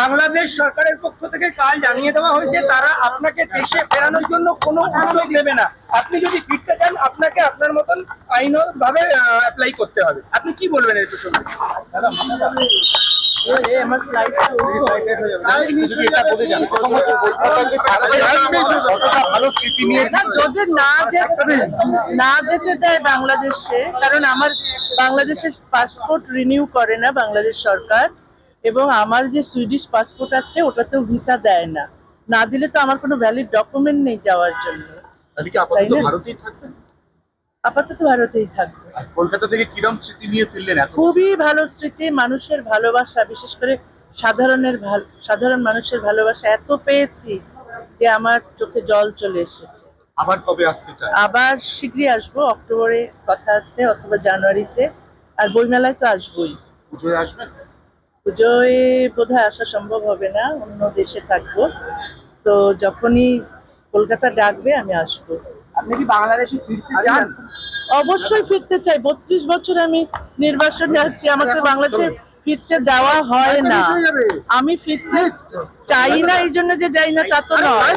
বাংলাদেশ সরকারের পক্ষ থেকে কাল জানিয়ে দেওয়া হয়েছে তারা আপনাকে দেশে ফেরানোর জন্য কোনো অনুমতি দেবে না। আপনি যদি ফিরতে চান আপনাকে আপনার মতন আইনভাবে অ্যাপ্লাই করতে হবে। আপনি কি বলবেন এই প্রসঙ্গে? যদি না যেতে দেয় বাংলাদেশে, কারণ আমার বাংলাদেশের পাসপোর্ট রিনিউ করে না বাংলাদেশ সরকার, এবং আমার যে সুইডিশ পাসপোর্ট আছে ওটাতেও ভিসা দেয় না। না দিলে তো আমার কোনো ভ্যালিড ডকুমেন্ট নেই যাওয়ার জন্য। আপাতত ভারতেই থাকবে। কলকাতা থেকে কিরম স্মৃতি নিয়ে ফিরলেন? খুবই ভালো স্মৃতি, মানুষের ভালোবাসা, বিশেষ করে সাধারণ মানুষের ভালোবাসা এত পেয়েছি যে আমার চোখে জল চলে এসেছে। আবার কবে আসতে চান? আবার শীঘ্রই আসবো, অক্টোবরে কথা আছে, অথবা জানুয়ারিতে। আর বইমেলায় তো আসবোই। পুজোয় আসবেন? পুজোয় বোধহয় আসা সম্ভব হবে না, অন্য দেশে থাকবো। তো যখনই কলকাতা ডাকবে আমি আসবো। আপনি কি বাংলাদেশে ফিরতে চান? অবশ্যই ফিরতে চাই। 32 বছর আমি নির্বাসনে আছি, আমাকে বাংলাদেশে ফিরতে দেওয়া হয় না। আমি ফিরতে চাই না এই জন্য যে যাই না তা তো নয়।